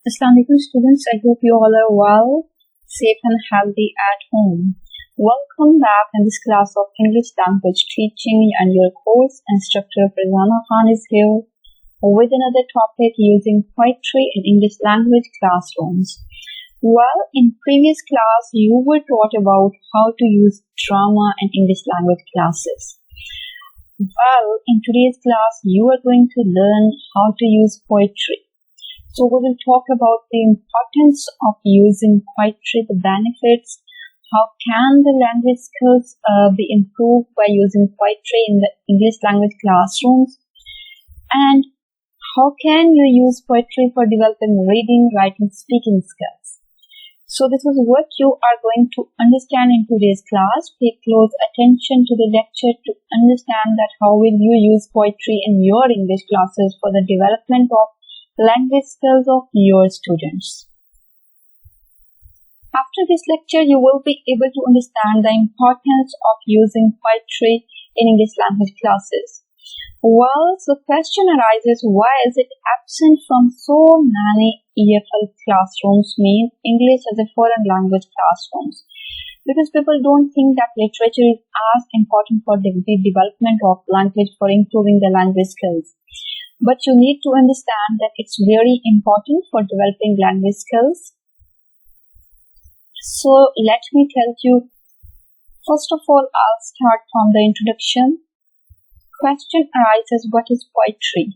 Assalamualaikum students, I hope you all are well, safe and healthy at home. Welcome back in this class of English language teaching, and your course instructor Farzana Khan is here with another topic using poetry in English language classrooms. Well, in previous class you were taught about how to use drama in English language classes. Well, in today's class you are going to learn how to use poetry. So we will talk about the importance of using poetry, the benefits, how can the language skills be improved by using poetry in the English language classrooms, and how can you use poetry for developing reading, writing, speaking skills. So this is what you are going to understand in today's class. Pay close attention to the lecture to understand that how will you use poetry in your English classes for the development of language skills of your students. After this lecture, you will be able to understand the importance of using poetry in English language classes. Well, so question arises, why is it absent from so many EFL classrooms, mean English as a foreign language classrooms? Because people don't think that literature is as important for the development of language, for improving the language skills. But you need to understand that it's very important for developing language skills. So let me tell you, first of all, I'll start from the introduction. Question arises, what is poetry?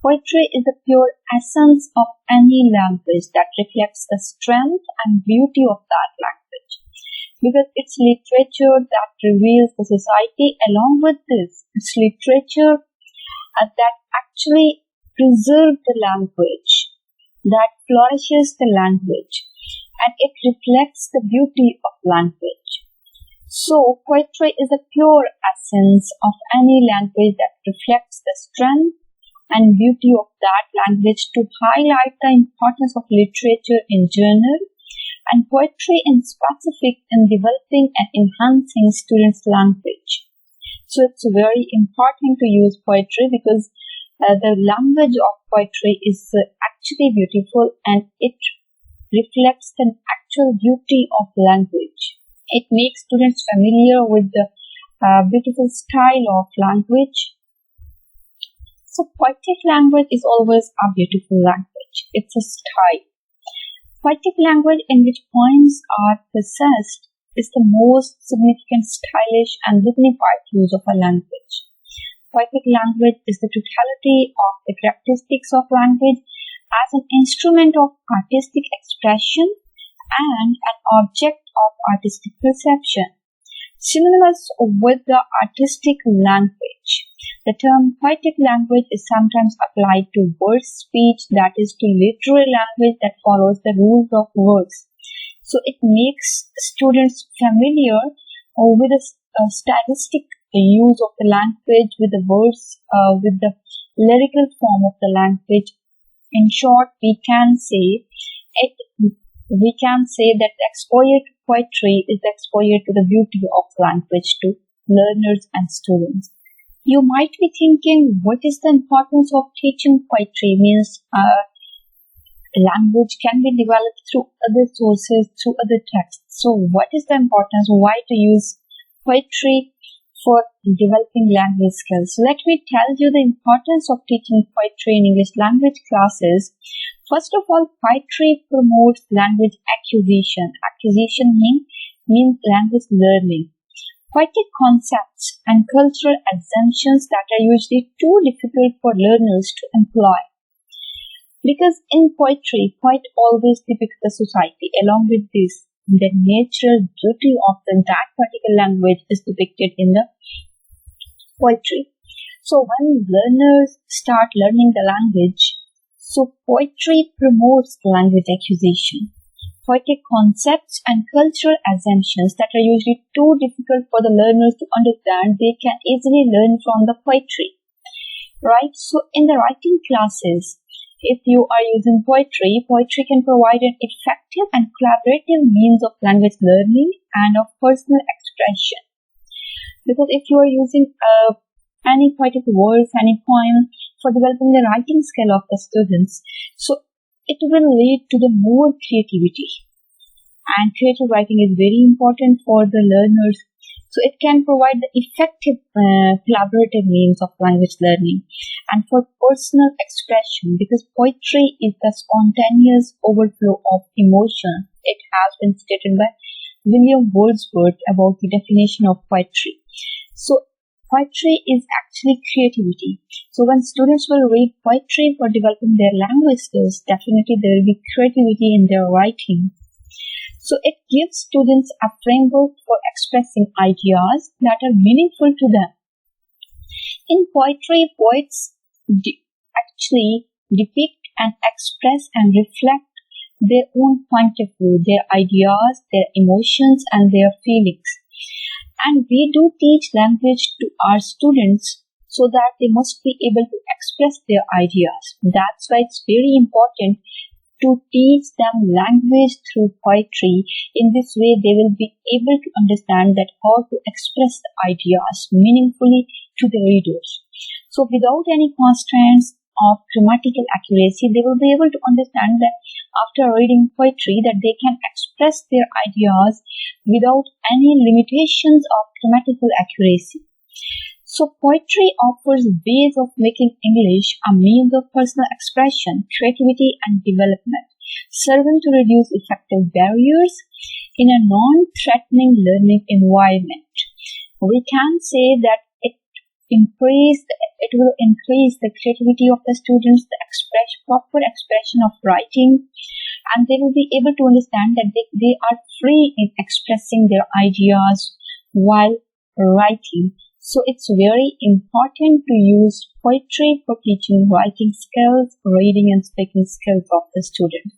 Poetry is the pure essence of any language that reflects the strength and beauty of that language. Because it's literature that reveals the society. Along with this, it's literature that actually preserves the language, that flourishes the language, and it reflects the beauty of language. So poetry is a pure essence of any language that reflects the strength and beauty of that language to highlight the importance of literature in general and poetry in specific in developing and enhancing students' language. So it's very important to use poetry because the language of poetry is actually beautiful and it reflects the actual beauty of language. It makes students familiar with the beautiful style of language. So poetic language is always a beautiful language. It's a style. Poetic language in which poems are possessed is the most significant, stylish and dignified use of a language. Poetic language is the totality of the characteristics of language as an instrument of artistic expression and an object of artistic perception. Synonymous with the artistic language, the term poetic language is sometimes applied to word speech, that is to literary language that follows the rules of words. So it makes students familiar with the stylistic use of the language, with the words, with the lyrical form of the language. In short, we can say that the exposure to poetry is the exposure to the beauty of language to learners and students. You might be thinking, what is the importance of teaching poetry? Means language can be developed through other sources, through other texts. So what is the importance? Why to use poetry for developing language skills? So let me tell you the importance of teaching poetry in English language classes. First of all, poetry promotes language acquisition. Acquisition means language learning. Poetic concepts and cultural assumptions that are usually too difficult for learners to employ. Because in poetry, poet always depicts the society. Along with this, the natural beauty of that particular language is depicted in the poetry. So when learners start learning the language, so poetry promotes language acquisition. Poetic concepts and cultural assumptions that are usually too difficult for the learners to understand, they can easily learn from the poetry. Right? So in the writing classes, if you are using poetry, poetry can provide an effective and collaborative means of language learning and of personal expression. Because if you are using any poetic words, any poem for developing the writing skill of the students, so it will lead to the more creativity. And creative writing is very important for the learners. So it can provide the effective collaborative means of language learning and for personal expression, because poetry is the spontaneous overflow of emotion. It has been stated by William Wordsworth about the definition of poetry. So poetry is actually creativity. So when students will read poetry for developing their language skills, definitely there will be creativity in their writing. So it gives students a framework for expressing ideas that are meaningful to them. In poetry, poets actually depict and express and reflect their own point of view, their ideas, their emotions, and their feelings. And we do teach language to our students so that they must be able to express their ideas. That's why it's very important to teach them language through poetry. In this way, they will be able to understand that how to express the ideas meaningfully to the readers. So without any constraints of grammatical accuracy, they will be able to understand that after reading poetry that they can express their ideas without any limitations of grammatical accuracy. So poetry offers ways of making English a means of personal expression, creativity and development, serving to reduce effective barriers in a non-threatening learning environment. We can say that it will increase the creativity of the students, the proper expression of writing, and they will be able to understand that they are free in expressing their ideas while writing. So it's very important to use poetry for teaching writing skills, reading and speaking skills of the student.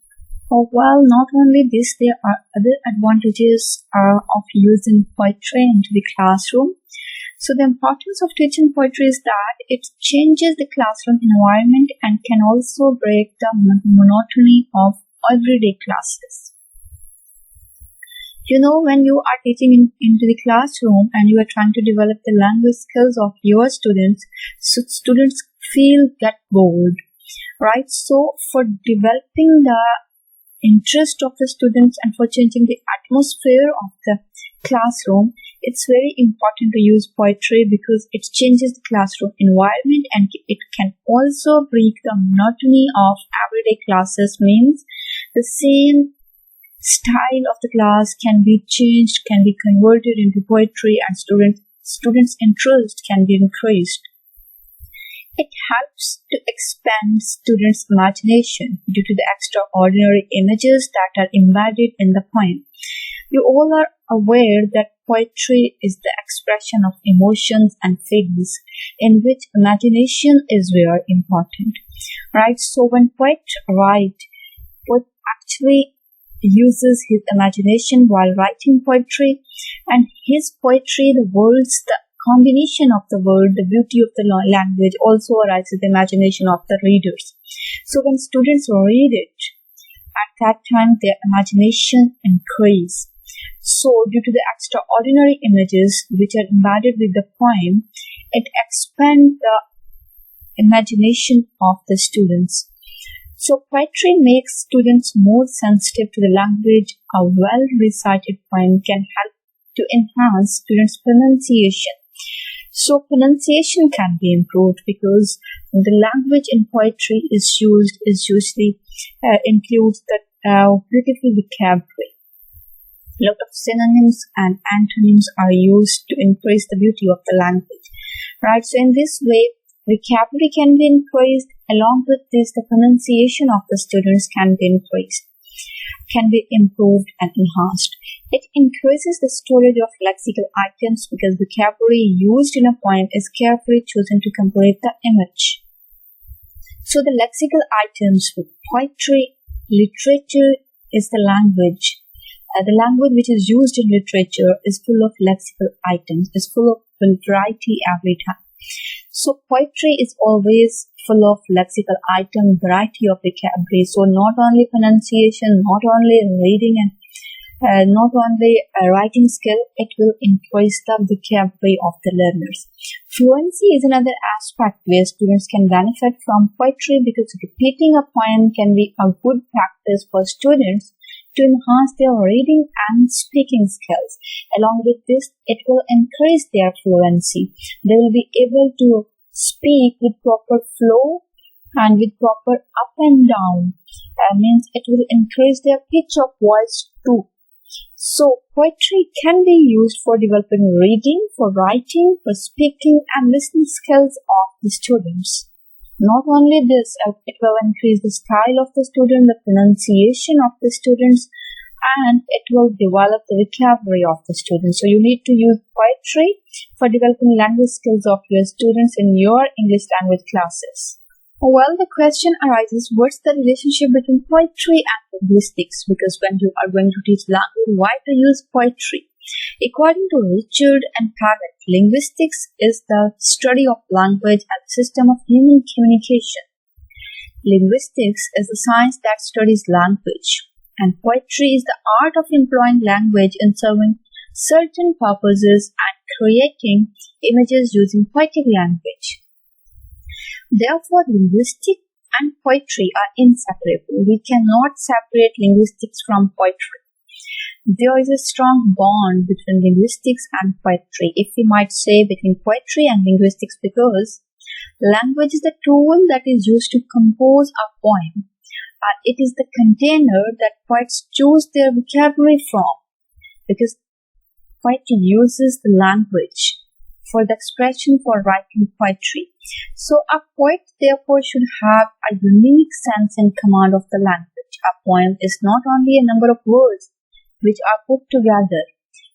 Well, not only this, there are other advantages of using poetry into the classroom. So the importance of teaching poetry is that it changes the classroom environment and can also break the monotony of everyday classes. You know, when you are teaching into the classroom and you are trying to develop the language skills of your students, so students get bored, right? So for developing the interest of the students and for changing the atmosphere of the classroom, it's very important to use poetry because it changes the classroom environment and it can also break the monotony of everyday classes, means the same style of the class can be changed, can be converted into poetry, and students' interest can be increased. It helps to expand students' imagination due to the extraordinary images that are embedded in the poem. You all are aware that poetry is the expression of emotions and feelings, in which imagination is very important, right? So when poets write, poet actually uses his imagination while writing poetry, and his poetry, the words, the combination of the word, the beauty of the language also arises the imagination of the readers. So when students read it, at that time their imagination increases. So due to the extraordinary images which are embedded with the poem, it expands the imagination of the students. So poetry makes students more sensitive to the language. A well-recited poem can help to enhance students' pronunciation. So pronunciation can be improved because the language in poetry usually includes the beautiful vocabulary. A lot of synonyms and antonyms are used to increase the beauty of the language, right? So in this way, vocabulary can be increased. Along with this, the pronunciation of the students can be increased, can be improved and enhanced. It increases the storage of lexical items because vocabulary used in a poem is carefully chosen to complete the image. So the lexical items for poetry, literature is the language. The language which is used in literature is full of lexical items, is full of variety every time. So poetry is always full of lexical item, variety of vocabulary. So not only pronunciation, not only reading and not only a writing skill, it will increase the vocabulary of the learners. Fluency is another aspect where students can benefit from poetry because repeating a poem can be a good practice for students to enhance their reading and speaking skills. Along with this, it will increase their fluency. They will be able to speak with proper flow and with proper up and down. Means it will increase their pitch of voice too. So, poetry can be used for developing reading, for writing, for speaking and listening skills of the students. Not only this, it will increase the style of the student, the pronunciation of the students, and it will develop the vocabulary of the students. So, you need to use poetry for developing language skills of your students in your English language classes. Well, the question arises, what's the relationship between poetry and linguistics? Because when you are going to teach language, why to use poetry? According to Richard and Paget, linguistics is the study of language as a system of human communication. Linguistics is the science that studies language, and poetry is the art of employing language in serving certain purposes and creating images using poetic language. Therefore, linguistics and poetry are inseparable. We cannot separate linguistics from poetry. There is a strong bond between linguistics and poetry, if we might say between poetry and linguistics, because language is the tool that is used to compose a poem, and it is the container that poets choose their vocabulary from, because poetry uses the language for the expression for writing poetry. So a poet therefore should have a unique sense and command of the language. A poem is not only a number of words which are put together.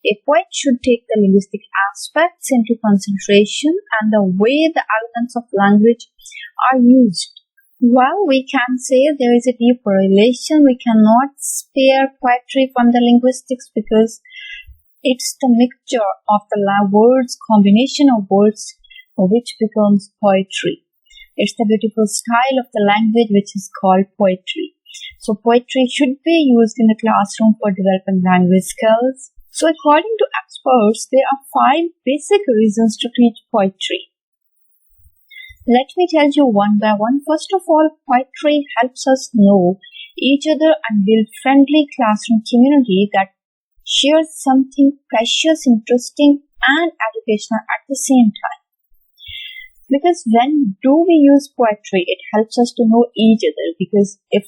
A poet should take the linguistic aspects into consideration and the way the elements of language are used. While we can say there is a deeper relation, we cannot spare poetry from the linguistics because it's the mixture of the words, combination of words, which becomes poetry. It's the beautiful style of the language which is called poetry. So poetry should be used in the classroom for developing language skills. So according to experts, there are 5 basic reasons to teach poetry. Let me tell you one by one. First of all, poetry helps us know each other and build friendly classroom community that shares something precious, interesting and educational at the same time. Because when do we use poetry, it helps us to know each other, because if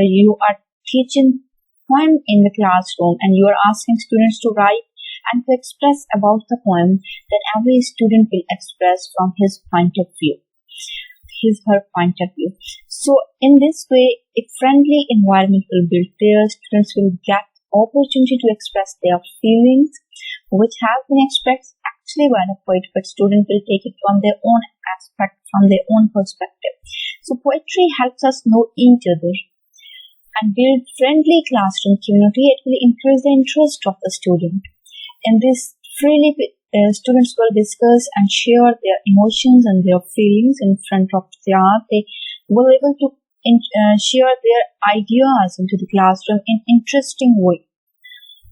you are teaching poem in the classroom and you are asking students to write and to express about the poem, then every student will express from his point of view, her point of view. So in this way, a friendly environment will build there. Students will get opportunity to express their feelings which have been expressed actually by the poet, but students will take it from their own aspect, from their own perspective. So poetry helps us know each other and build friendly classroom community. It will increase the interest of the student. In this, freely students will discuss and share their emotions and their feelings in front of the art. They will be able to share their ideas into the classroom in interesting way.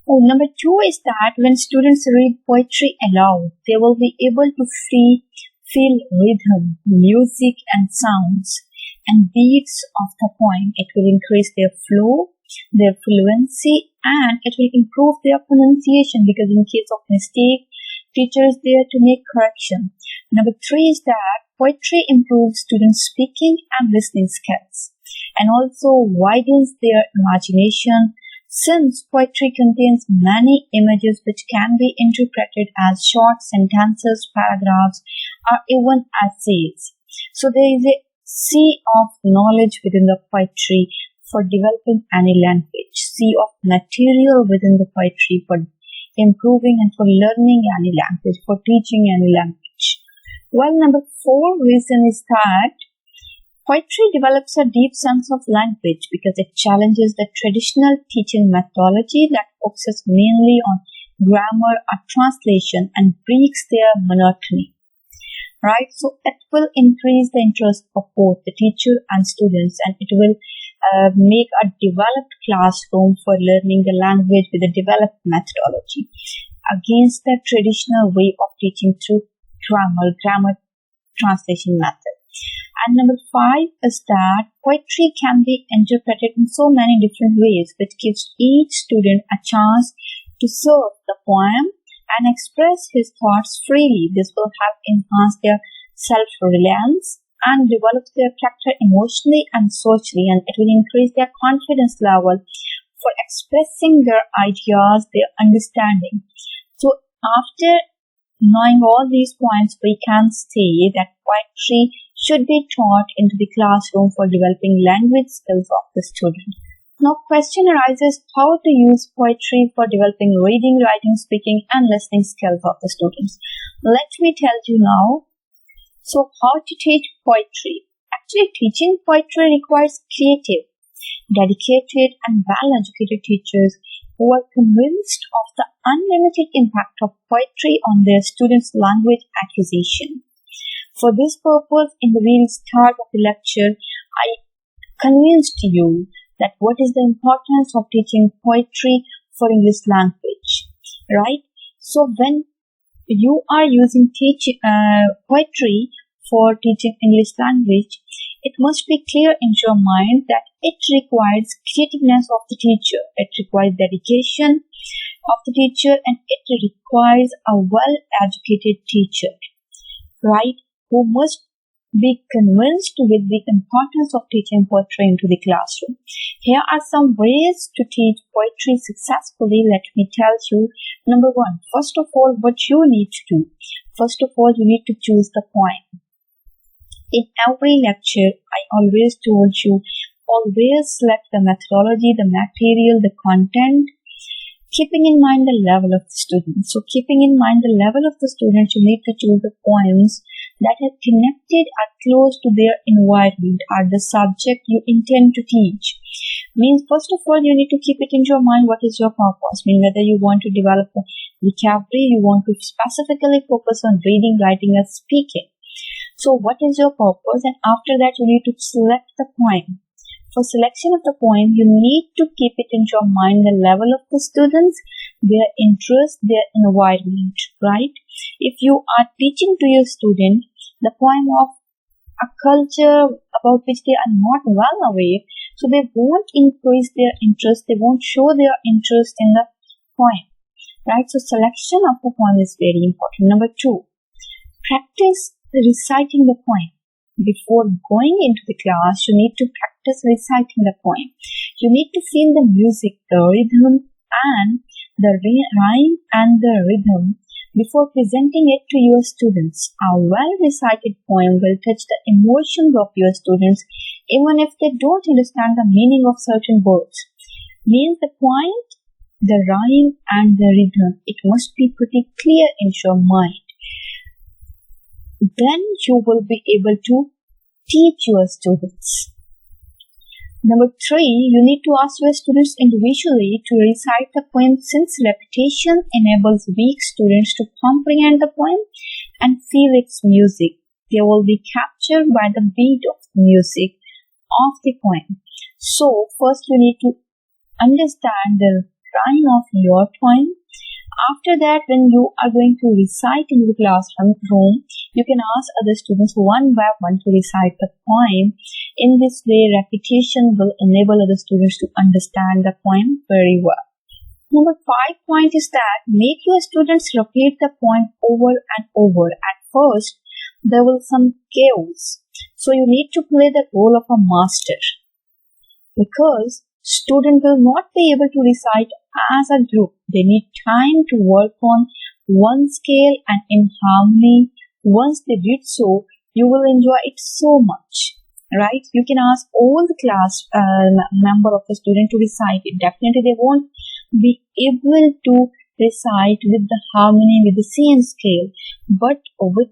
Number 2 is that when students read poetry aloud, they will be able to feel rhythm, music and sounds and beats of the poem. It will increase their flow, their fluency, and it will improve their pronunciation, because in case of mistake, teacher is there to make correction. Number 3 is that poetry improves students' speaking and listening skills and also widens their imagination, since poetry contains many images which can be interpreted as short sentences, paragraphs, or even essays. So there is a sea of knowledge within the poetry for developing any language, sea of material within the poetry for improving and for learning any language, for teaching any language. Well, number 4 reason is that poetry develops a deep sense of language because it challenges the traditional teaching methodology that focuses mainly on grammar or translation and breaks their monotony. Right? So it will increase the interest of both the teacher and students, and it will make a developed classroom for learning the language with a developed methodology against the traditional way of teaching through grammar translation method. And number 5 is that poetry can be interpreted in so many different ways, which gives each student a chance to serve the poem and express his thoughts freely. This will help enhance their self-reliance and develop their character emotionally and socially, and it will increase their confidence level for expressing their ideas, their understanding. So after knowing all these points, we can say that poetry should be taught into the classroom for developing language skills of the student. Now, question arises how to use poetry for developing reading, writing, speaking, and listening skills of the students. Let me tell you now. So, how to teach poetry? Actually, teaching poetry requires creative, dedicated, and well-educated teachers who are convinced of the unlimited impact of poetry on their students' language acquisition. For this purpose, in the very start of the lecture, I convinced you that what is the importance of teaching poetry for English language, right? So when you are using poetry for teaching English language, it must be clear in your mind that it requires creativeness of the teacher, it requires dedication of the teacher, and it requires a well-educated teacher, right? Who must be convinced with the importance of teaching poetry into the classroom. Here are some ways to teach poetry successfully. Let me tell you. Number 1, first of all, what you need to do. First of all, you need to choose the poem. In every lecture, I always told you, always select the methodology, the material, the content, keeping in mind the level of the student. So keeping in mind the level of the student, you need to choose the poems that are connected or close to their environment or the subject you intend to teach. Means first of all, you need to keep it in your mind what is your purpose. Mean whether you want to develop a vocabulary, you want to specifically focus on reading, writing, and speaking. So what is your purpose? And after that, you need to select the poem. For selection of the poem, you need to keep it in your mind the level of the students, their interest, their environment, right? If you are teaching to your student the poem of a culture about which they are not well aware, so they won't increase their interest, they won't show their interest in the poem, right? So selection of the poem is very important. Number 2, practice reciting the poem. Before going into the class, you need to practice reciting the poem. You need to feel the music, the rhythm, and the rhyme and the rhythm before presenting it to your students. A well-recited poem will touch the emotions of your students even if they don't understand the meaning of certain words. Means the point, the rhyme, and the rhythm, it must be pretty clear in your mind. Then you will be able to teach your students. Number 3, you need to ask your students individually to recite the poem, since repetition enables weak students to comprehend the poem and feel its music. They will be captured by the beat of the music of the poem. So first you need to understand the rhyme of your poem. After that, when you are going to recite in the classroom, you can ask other students one by one to recite the poem. In this way, repetition will enable other students to understand the poem very well. Number 5 point is that make your students repeat the poem over and over. At first, there will be some chaos. So you need to play the role of a master, because students will not be able to recite as a group. They need time to work on one scale and in harmony. Once they did so, you will enjoy it so much, right? You can ask all the class member of the student to recite it. Definitely they won't be able to recite with the harmony, with the same scale, but with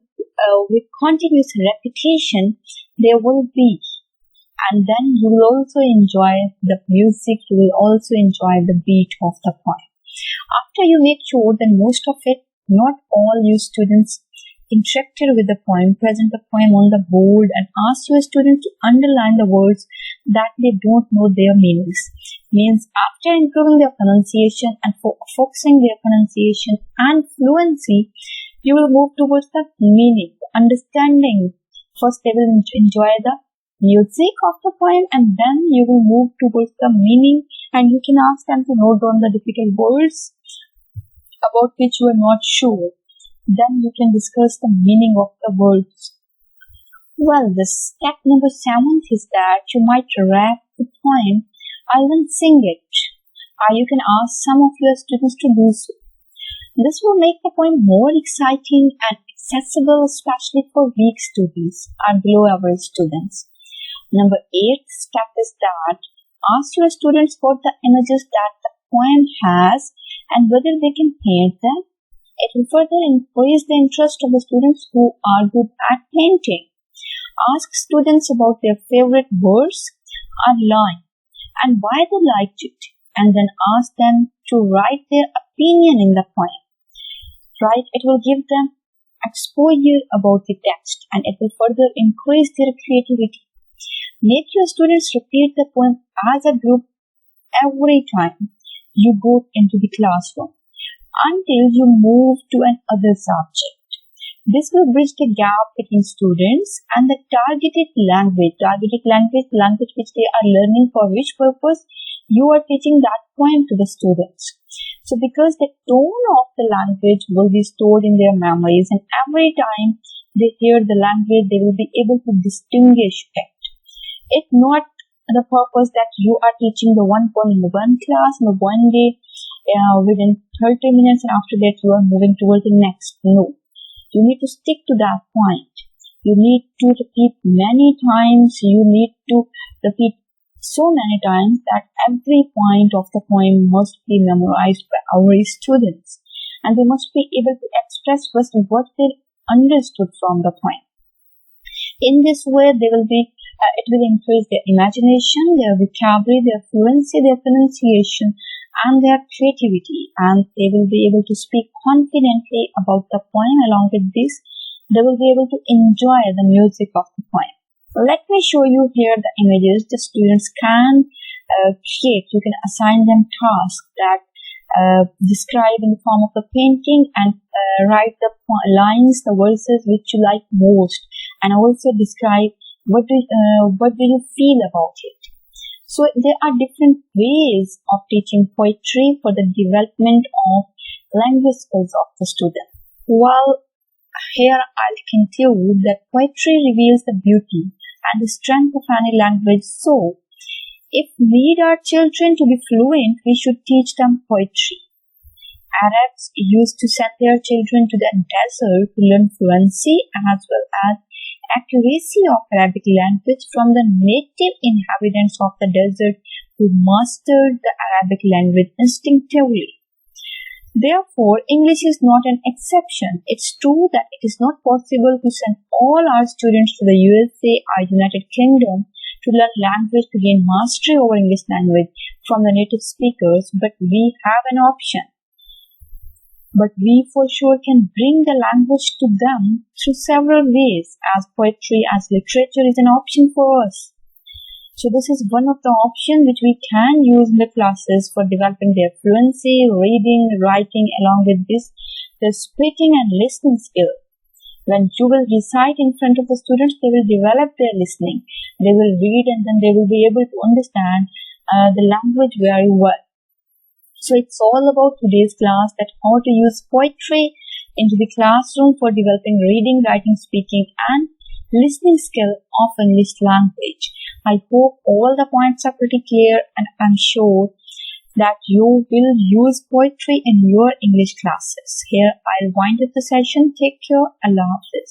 continuous repetition, there will be. And then you will also enjoy the music, you will also enjoy the beat of the poem. After you make sure that most of it, not all your students interacted with the poem, present the poem on the board and ask your students to underline the words that they don't know their meanings. Means after improving their pronunciation and focusing their pronunciation and fluency, you will move towards the meaning, the understanding. First they will enjoy the music of the poem and then you will move towards the meaning, and you can ask them to note down the difficult words about which you are not sure. Then you can discuss the meaning of the words. Well, the step number 7 is that you might rap the poem or even sing it, or you can ask some of your students to do so. This will make the poem more exciting and accessible, especially for weak students or below average students. Number 8 step is that ask your students for the images that the poem has and whether they can paint them. It will further increase the interest of the students who are good at painting. Ask students about their favorite verse or line and why they liked it, and then ask them to write their opinion in the poem. Right? It will give them exposure about the text and it will further increase their creativity. Make your students repeat the poem as a group every time you go into the classroom until you move to another subject. This will bridge the gap between students and the targeted language which they are learning, for which purpose you are teaching that poem to the students. So because the tone of the language will be stored in their memories, and every time they hear the language, they will be able to distinguish it. It's not the purpose that you are teaching the one poem in the one class in the one day within 30 minutes and after that you are moving towards the next. No. You need to stick to that point. You need to repeat many times. You need to repeat so many times that every point of the poem must be memorized by our students. And they must be able to express first what they understood from the poem. In this way, it will increase their imagination, their vocabulary, their fluency, their pronunciation, and their creativity, and they will be able to speak confidently about the poem. Along with this, they will be able to enjoy the music of the poem. Let me show you here the images the students can create. You can assign them tasks that describe in the form of the painting and write the lines, the verses which you like most, and also describe what do you feel about it. So there are different ways of teaching poetry for the development of language skills of the student. Well, here I'll conclude that poetry reveals the beauty and the strength of any language. So, if we need our children to be fluent, we should teach them poetry. Arabs used to send their children to the desert to learn fluency as well as accuracy of Arabic language from the native inhabitants of the desert who mastered the Arabic language instinctively. Therefore, English is not an exception. It's true that it is not possible to send all our students to the USA or United Kingdom to learn language to gain mastery over English language from the native speakers, but we have an option. But we for sure can bring the language to them through several ways, as poetry, as literature is an option for us. So this is one of the options which we can use in the classes for developing their fluency, reading, writing. Along with this, their speaking and listening skill. When you will recite in front of the students, they will develop their listening. They will read and then they will be able to understand the language very well. So it's all about today's class, that how to use poetry into the classroom for developing reading, writing, speaking and listening skill of English language. I hope all the points are pretty clear, and I'm sure that you will use poetry in your English classes. Here I'll wind up the session. Take care. Allah Hafiz.